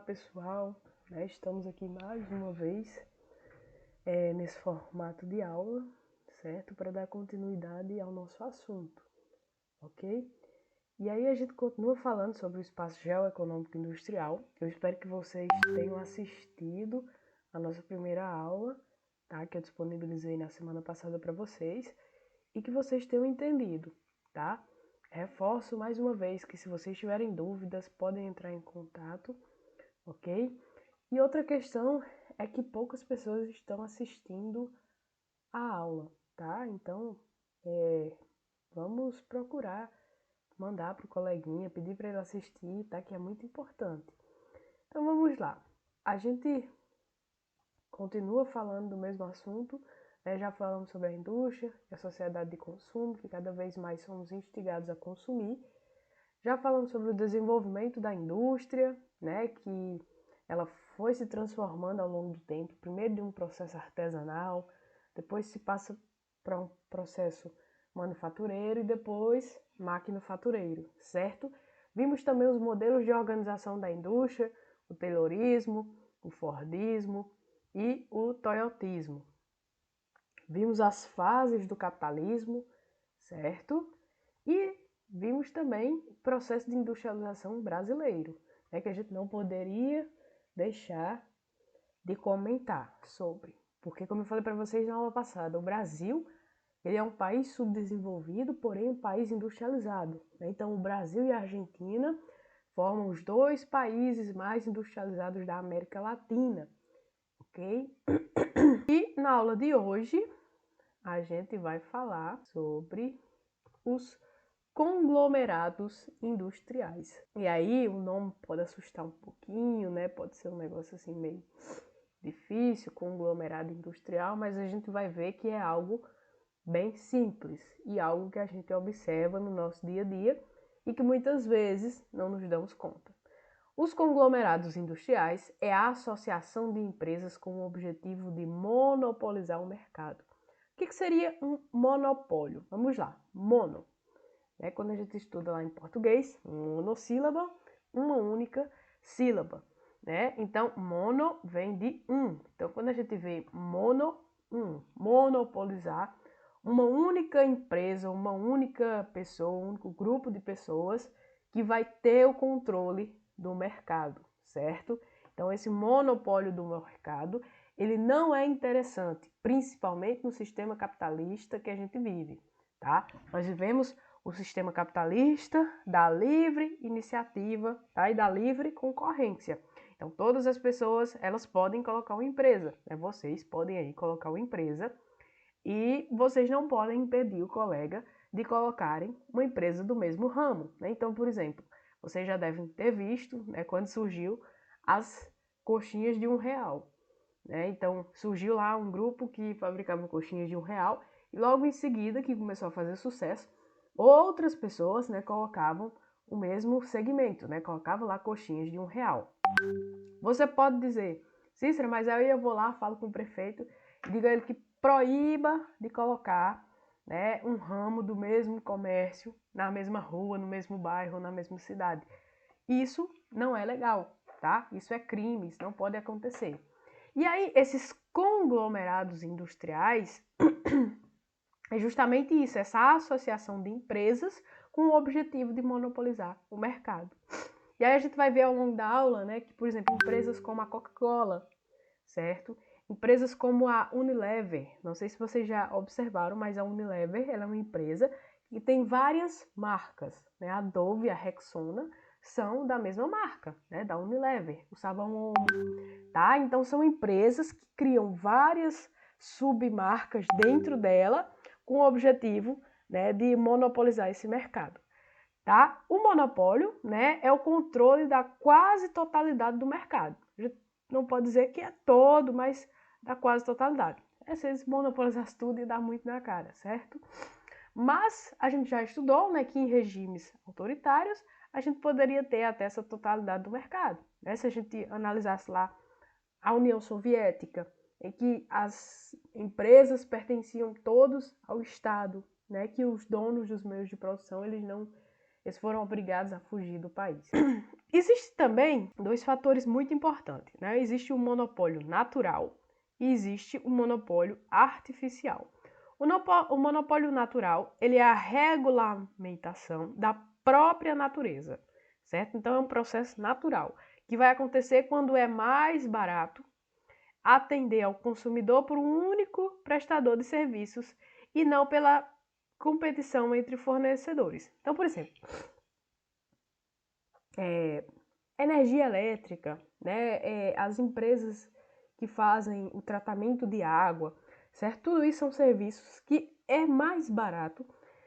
pessoal, né? Estamos aqui mais uma vez nesse formato de aula, certo? Para dar continuidade ao nosso assunto, ok? E aí a gente continua falando sobre o espaço geoeconômico industrial. Eu espero que vocês tenham assistido a nossa primeira aula, tá? Que eu disponibilizei na semana passada para vocês e que vocês tenham entendido, tá? Reforço mais uma vez que se vocês tiverem dúvidas, podem entrar em contato, ok? E outra questão é que poucas pessoas estão assistindo a aula, tá? Então, vamos procurar mandar para o coleguinha, pedir para ele assistir, tá? Que é muito importante. Então, vamos lá. A gente continua falando do mesmo assunto, né? Já falamos sobre a indústria e a sociedade de consumo, que cada vez mais somos instigados a consumir. Já falamos sobre o desenvolvimento da indústria, né? Que ela foi se transformando ao longo do tempo, primeiro de um processo artesanal, depois se passa para um processo manufatureiro e depois maquinofatureiro, certo? Vimos também os modelos de organização da indústria, o Taylorismo, o Fordismo e o Toyotismo. Vimos as fases do capitalismo, certo? E vimos também o processo de industrialização brasileiro, né, que a gente não poderia deixar de comentar sobre. Porque, como eu falei para vocês na aula passada, o Brasil ele é um país subdesenvolvido, porém um país industrializado, né? Então, o Brasil e a Argentina formam os dois países mais industrializados da América Latina, ok? E na aula de hoje, a gente vai falar sobre os conglomerados industriais. E aí o nome pode assustar um pouquinho, né? Pode ser um negócio assim meio difícil, conglomerado industrial, mas a gente vai ver que é algo bem simples e algo que a gente observa no nosso dia a dia e que muitas vezes não nos damos conta. Os conglomerados industriais é a associação de empresas com o objetivo de monopolizar o mercado. O que seria um monopólio? Vamos lá, mono. Quando a gente estuda lá em português, monossílaba, uma única sílaba, né? Então, mono vem de um. Então, quando a gente vê monopolizar, uma única empresa, uma única pessoa, um único grupo de pessoas que vai ter o controle do mercado, certo? Então, esse monopólio do mercado, ele não é interessante, principalmente no sistema capitalista que a gente vive, tá? Nós vivemos o sistema capitalista da livre iniciativa, tá? E da livre concorrência. Então, todas as pessoas, elas podem colocar uma empresa, né? Vocês podem aí colocar uma empresa e vocês não podem impedir o colega de colocarem uma empresa do mesmo ramo, né? Então, por exemplo, vocês já devem ter visto, né, quando surgiu as coxinhas de R$1, né? Então, surgiu lá um grupo que fabricava coxinhas de R$1 e logo em seguida, que começou a fazer sucesso, outras pessoas, né, colocavam o mesmo segmento, né? Colocavam lá coxinhas de R$1. Você pode dizer, Cícera, mas aí eu vou lá, falo com o prefeito e digo a ele que proíba de colocar, né, um ramo do mesmo comércio na mesma rua, no mesmo bairro, na mesma cidade. Isso não é legal, tá? Isso é crime, isso não pode acontecer. E aí, esses conglomerados industriais é justamente isso, essa associação de empresas com o objetivo de monopolizar o mercado. E aí a gente vai ver ao longo da aula, né, que, por exemplo, empresas como a Coca-Cola, certo? Empresas como a Unilever, não sei se vocês já observaram, mas a Unilever ela é uma empresa que tem várias marcas, né? A Dove e a Rexona são da mesma marca, né? Da Unilever, o sabão Omo, tá? Então são empresas que criam várias submarcas dentro dela com o objetivo, né, de monopolizar esse mercado. Tá? O monopólio, né, é o controle da quase totalidade do mercado. A gente não pode dizer que é todo, mas da quase totalidade. Se eles monopolizassem tudo ia dar muito na cara, certo? Mas a gente já estudou, né, que em regimes autoritários a gente poderia ter até essa totalidade do mercado, né? Se a gente analisasse lá a União Soviética, em que as empresas pertenciam todos ao Estado, né, que os donos dos meios de produção eles não eles foram obrigados a fugir do país. Existem também dois fatores muito importantes, né? Existe o monopólio natural e existe o monopólio artificial. O monopólio natural, ele é a regulamentação da própria natureza, certo? Então é um processo natural, que vai acontecer quando é mais barato atender ao consumidor por um único prestador de serviços e não pela competição entre fornecedores. Então, por exemplo, energia elétrica, né, as empresas que fazem o tratamento de água, certo? Tudo isso são serviços que é mais barato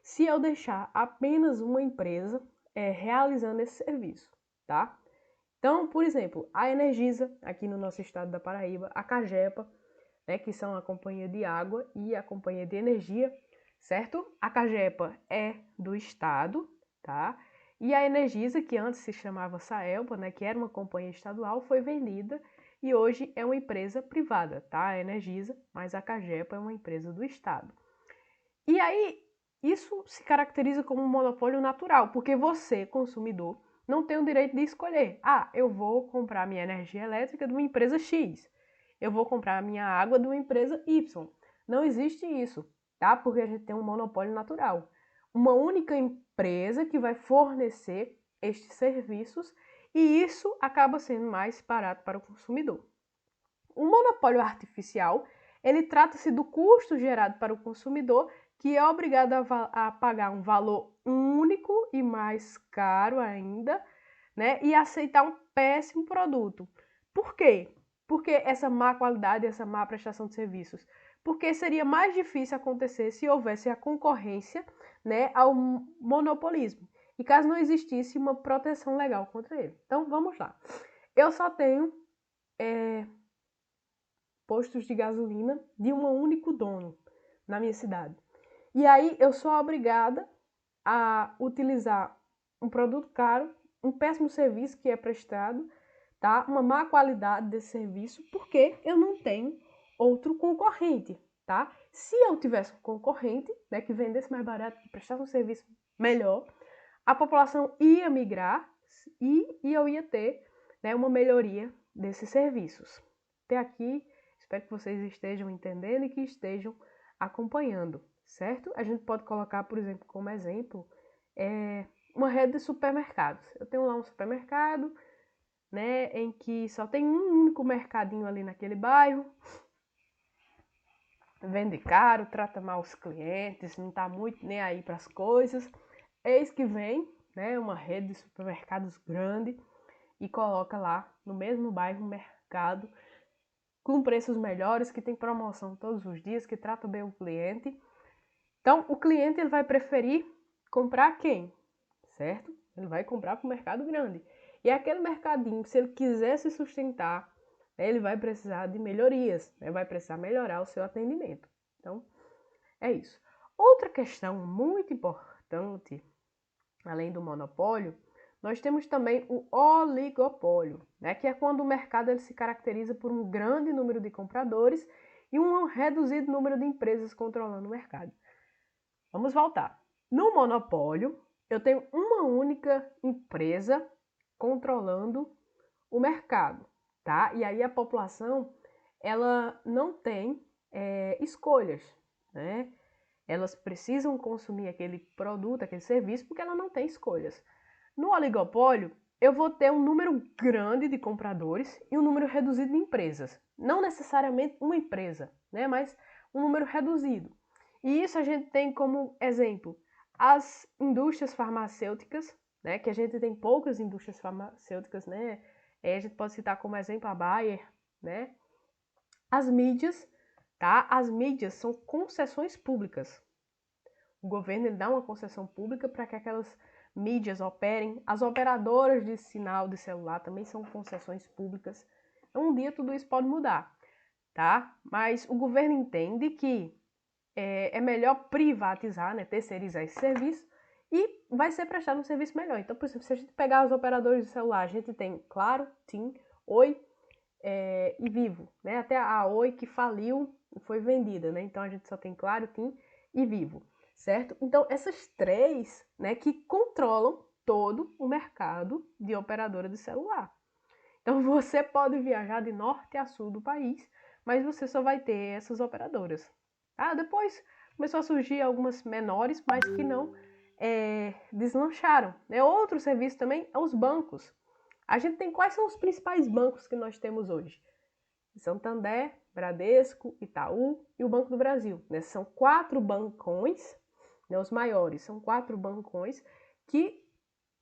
se eu deixar apenas uma empresa realizando esse serviço, tá? Então, por exemplo, a Energisa, aqui no nosso estado da Paraíba, a Cagepa, né, que são a companhia de água e a companhia de energia, certo? A Cagepa é do estado, tá? E a Energisa, que antes se chamava Saelpa, né, que era uma companhia estadual, foi vendida e hoje é uma empresa privada, tá? A Energisa, mas a Cagepa é uma empresa do estado. E aí, isso se caracteriza como um monopólio natural, porque você, consumidor, não tem o direito de escolher. Ah, eu vou comprar minha energia elétrica de uma empresa X. Eu vou comprar a minha água de uma empresa Y. Não existe isso, tá? Porque a gente tem um monopólio natural. Uma única empresa que vai fornecer estes serviços e isso acaba sendo mais barato para o consumidor. O monopólio artificial, ele trata-se do custo gerado para o consumidor, que é obrigado a pagar um valor único e mais caro ainda, né? E aceitar um péssimo produto. Por quê? Porque essa má qualidade, essa má prestação de serviços? Porque seria mais difícil acontecer se houvesse a concorrência, né, ao monopolismo. E caso não existisse uma proteção legal contra ele. Então, vamos lá. Eu só tenho postos de gasolina de um único dono na minha cidade. E aí eu sou obrigada a utilizar um produto caro, um péssimo serviço que é prestado, tá? Uma má qualidade desse serviço, porque eu não tenho outro concorrente, tá? Se eu tivesse um concorrente, né, que vendesse mais barato, que prestasse um serviço melhor, a população ia migrar e eu ia ter, né, uma melhoria desses serviços. Até aqui, espero que vocês estejam entendendo e que estejam acompanhando, certo? A gente pode colocar, por exemplo, como exemplo, uma rede de supermercados. Eu tenho lá um supermercado, né, em que só tem um único mercadinho ali naquele bairro, vende caro, trata mal os clientes, não está muito nem aí para as coisas. Eis que vem, né, uma rede de supermercados grande e coloca lá no mesmo bairro um mercado com preços melhores, que tem promoção todos os dias, que trata bem o cliente. Então, o cliente ele vai preferir comprar quem? Certo? Ele vai comprar para o mercado grande. E aquele mercadinho, se ele quiser se sustentar, ele vai precisar de melhorias, vai precisar melhorar o seu atendimento. Então, é isso. Outra questão muito importante, além do monopólio, nós temos também o oligopólio, né, que é quando o mercado ele se caracteriza por um grande número de compradores e um reduzido número de empresas controlando o mercado. Vamos voltar. No monopólio, eu tenho uma única empresa controlando o mercado, tá? E aí a população, ela não tem escolhas, né? Elas precisam consumir aquele produto, aquele serviço, porque ela não tem escolhas. No oligopólio, eu vou ter um número grande de compradores e um número reduzido de empresas. Não necessariamente uma empresa, né? Mas um número reduzido. E isso a gente tem como exemplo as indústrias farmacêuticas, né? Que a gente tem poucas indústrias farmacêuticas, né? A gente pode citar como exemplo a Bayer, né? As mídias, tá? As mídias são concessões públicas. O governo ele dá uma concessão pública para que aquelas mídias operem. As operadoras de sinal de celular também são concessões públicas. Então, um dia tudo isso pode mudar, tá? Mas o governo entende que é melhor privatizar, né, terceirizar esse serviço e vai ser prestado um serviço melhor. Então, por exemplo, se a gente pegar os operadores de celular, a gente tem Claro, TIM, Oi e Vivo, né? Até a Oi que faliu e foi vendida, né? Então a gente só tem Claro, TIM e Vivo, certo? Então essas três, né, que controlam todo o mercado de operadora de celular. Então você pode viajar de norte a sul do país, mas você só vai ter essas operadoras. Depois começou a surgir algumas menores, mas que não deslancharam. Outro serviço também é os bancos. A gente tem quais são os principais bancos que nós temos hoje? Santander, Bradesco, Itaú e o Banco do Brasil. São 4 bancões, os maiores, são 4 bancões que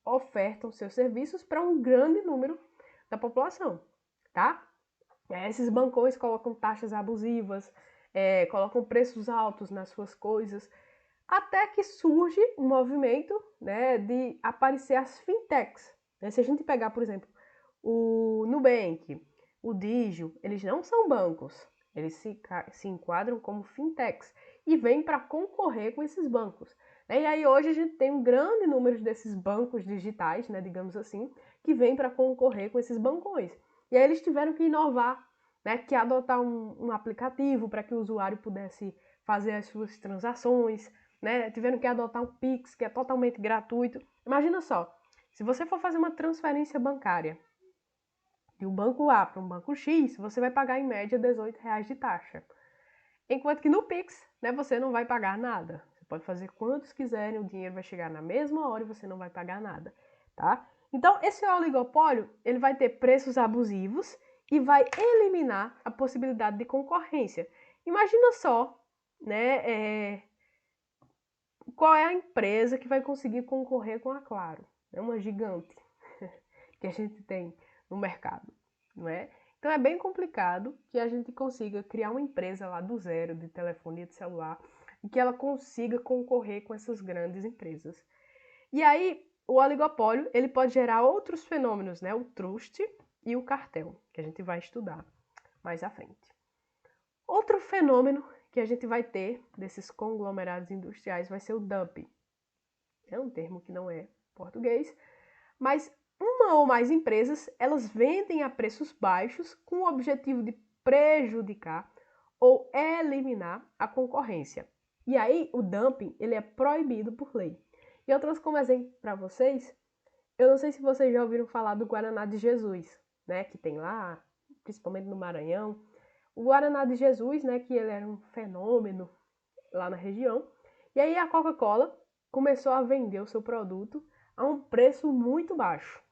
ofertam seus serviços para um grande número da população, tá? Esses bancões colocam taxas abusivas, colocam preços altos nas suas coisas, até que surge um movimento, de aparecer as fintechs. Se a gente pegar, por exemplo, o Nubank, o Digio, eles não são bancos, eles se enquadram como fintechs e vêm para concorrer com esses bancos. E aí hoje a gente tem um grande número desses bancos digitais, digamos assim, que vêm para concorrer com esses bancões. E aí eles tiveram que inovar, que adotar um aplicativo para que o usuário pudesse fazer as suas transações, tiveram que adotar um Pix, que é totalmente gratuito. Imagina só, se você for fazer uma transferência bancária de um banco A para um banco X, você vai pagar em média R$18 de taxa. Enquanto que no Pix, você não vai pagar nada. Você pode fazer quantos quiserem, o dinheiro vai chegar na mesma hora e você não vai pagar nada, tá? Então, esse oligopólio, ele vai ter preços abusivos e vai eliminar a possibilidade de concorrência. Imagina só, qual é a empresa que vai conseguir concorrer com a Claro? É uma gigante que a gente tem no mercado, não é? Então é bem complicado que a gente consiga criar uma empresa lá do zero de telefonia de celular e que ela consiga concorrer com essas grandes empresas. E aí, o oligopólio, ele pode gerar outros fenômenos, o truste e o cartel, que a gente vai estudar mais à frente. Outro fenômeno que a gente vai ter desses conglomerados industriais vai ser o dumping. É um termo que não é português, mas uma ou mais empresas, elas vendem a preços baixos com o objetivo de prejudicar ou eliminar a concorrência. E aí, o dumping, ele é proibido por lei. E eu trouxe como exemplo para vocês, eu não sei se vocês já ouviram falar do Guaraná de Jesus, que tem lá, principalmente no Maranhão. O Guaraná de Jesus, que ele era um fenômeno lá na região. E aí a Coca-Cola começou a vender o seu produto a um preço muito baixo,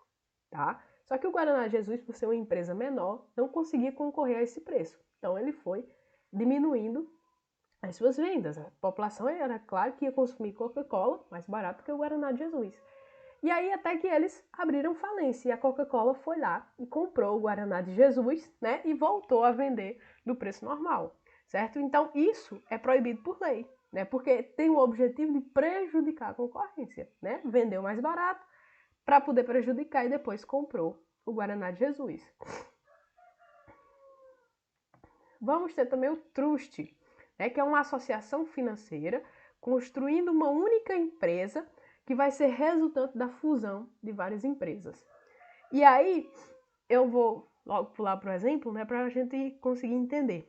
tá? Só que o Guaraná Jesus, por ser uma empresa menor, não conseguia concorrer a esse preço. Então ele foi diminuindo as suas vendas. A população era claro que ia consumir Coca-Cola mais barato que o Guaraná de Jesus. E aí até que eles abriram falência e a Coca-Cola foi lá e comprou o Guaraná de Jesus, e voltou a vender do preço normal, certo? Então isso é proibido por lei, porque tem o objetivo de prejudicar a concorrência, vendeu mais barato para poder prejudicar e depois comprou o Guaraná de Jesus. Vamos ter também o truste, que é uma associação financeira construindo uma única empresa que vai ser resultante da fusão de várias empresas. E aí, eu vou logo pular para o exemplo, para a gente conseguir entender.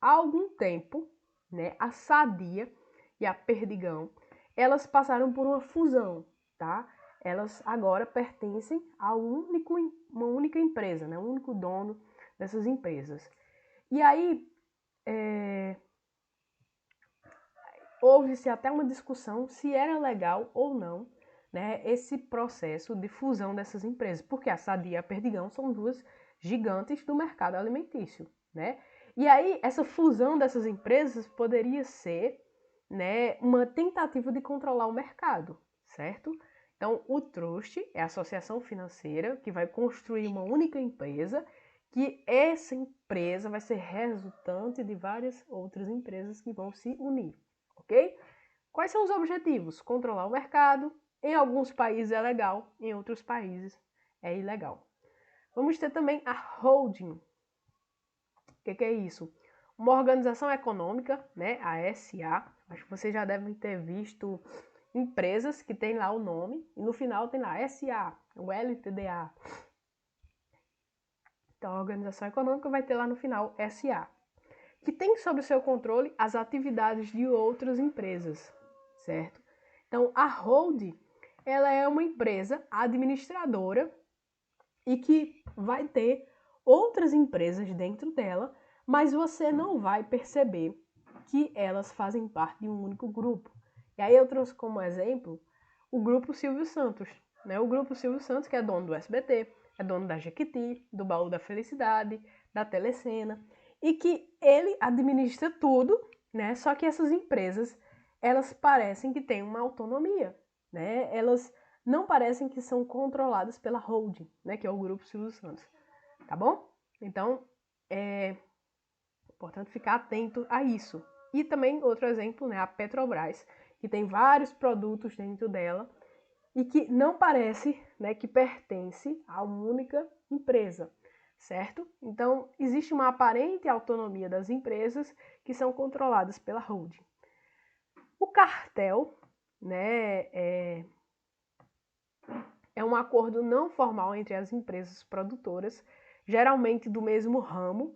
Há algum tempo, a Sadia e a Perdigão, elas passaram por uma fusão, tá? Elas agora pertencem a uma única empresa, um único dono dessas empresas. E aí, houve-se até uma discussão se era legal ou não, esse processo de fusão dessas empresas, porque a Sadia e a Perdigão são duas gigantes do mercado alimentício, E aí, essa fusão dessas empresas poderia ser, uma tentativa de controlar o mercado, certo? Então, o truste é a associação financeira que vai construir uma única empresa, que essa empresa vai ser resultante de várias outras empresas que vão se unir, ok? Quais são os objetivos? Controlar o mercado. Em alguns países é legal, em outros países é ilegal. Vamos ter também a holding. O que é isso? Uma organização econômica, a SA. Acho que vocês já devem ter visto empresas que tem lá o nome e no final tem lá SA, o LTDA. Então a organização econômica vai ter lá no final SA, que tem sob o seu controle as atividades de outras empresas, certo? Então a holding, ela é uma empresa administradora e que vai ter outras empresas dentro dela, mas você não vai perceber que elas fazem parte de um único grupo. E aí eu trouxe como exemplo o Grupo Silvio Santos, né? O Grupo Silvio Santos, que é dono do SBT, é dono da Jequiti, do Baú da Felicidade, da Telecena, e que ele administra tudo, né? Só que essas empresas, elas parecem que têm uma autonomia, né? Elas não parecem que são controladas pela holding, né? Que é o Grupo Silvio Santos, tá bom? Então, é importante ficar atento a isso. E também outro exemplo, né? A Petrobras, que tem vários produtos dentro dela e que não parece, né, que pertence a uma única empresa, certo? Então, existe uma aparente autonomia das empresas que são controladas pela holding. O cartel, né, é um acordo não formal entre as empresas produtoras, geralmente do mesmo ramo,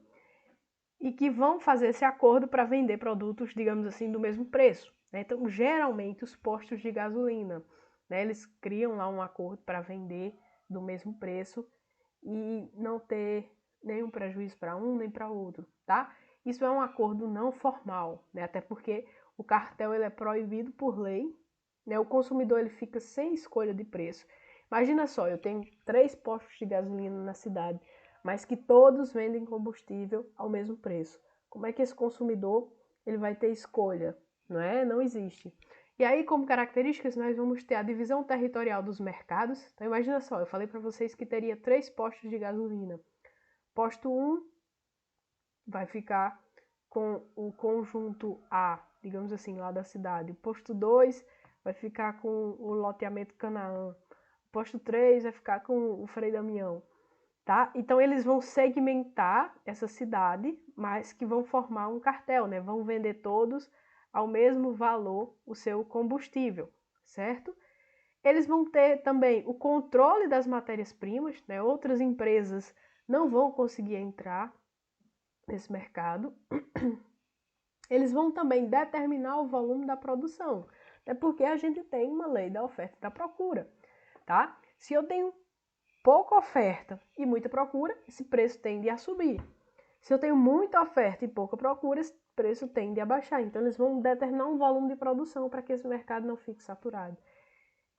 e que vão fazer esse acordo para vender produtos, digamos assim, do mesmo preço, né? Então, geralmente, os postos de gasolina, né, eles criam lá um acordo para vender do mesmo preço e não ter nenhum prejuízo para um nem para outro, tá? Isso é um acordo não formal, né? Até porque o cartel ele é proibido por lei, né? O consumidor ele fica sem escolha de preço. Imagina só, eu tenho 3 postos de gasolina na cidade, mas que todos vendem combustível ao mesmo preço. Como é que esse consumidor ele vai ter escolha? Não é? Não existe. E aí, como características, nós vamos ter a divisão territorial dos mercados. Então, imagina só, eu falei para vocês que teria 3 postos de gasolina. Posto 1 vai ficar com o conjunto A, digamos assim, lá da cidade. O posto 2 vai ficar com o loteamento Canaã. O posto 3 vai ficar com o Frei Damião. Tá? Então, eles vão segmentar essa cidade, mas que vão formar um cartel, né? Vão vender todos ao mesmo valor o seu combustível, certo? Eles vão ter também o controle das matérias-primas, né? Outras empresas não vão conseguir entrar nesse mercado. Eles vão também determinar o volume da produção, até porque a gente tem uma lei da oferta e da procura, tá? Se eu tenho pouca oferta e muita procura, esse preço tende a subir. Se eu tenho muita oferta e pouca procura, esse preço tende a baixar. Então, eles vão determinar um volume de produção para que esse mercado não fique saturado.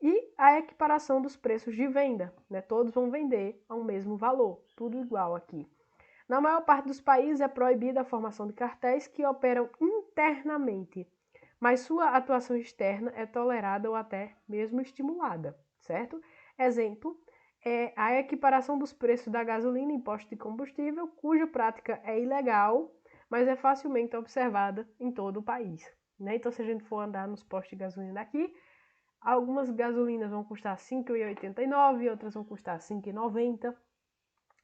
E a equiparação dos preços de venda, né? Todos vão vender ao mesmo valor, tudo igual aqui. Na maior parte dos países é proibida a formação de cartéis que operam internamente, mas sua atuação externa é tolerada ou até mesmo estimulada, certo? Exemplo, é a equiparação dos preços da gasolina em postos de combustível, cuja prática é ilegal, mas é facilmente observada em todo o país, né? Então, se a gente for andar nos postos de gasolina daqui, algumas gasolinas vão custar R$ 5,89, outras vão custar R$ 5,90.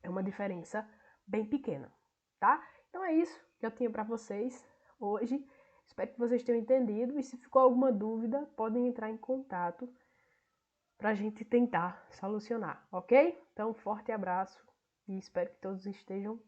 É uma diferença bem pequena, tá? Então é isso que eu tinha para vocês hoje. Espero que vocês tenham entendido. E se ficou alguma dúvida, podem entrar em contato para a gente tentar solucionar, ok? Então, forte abraço e espero que todos estejam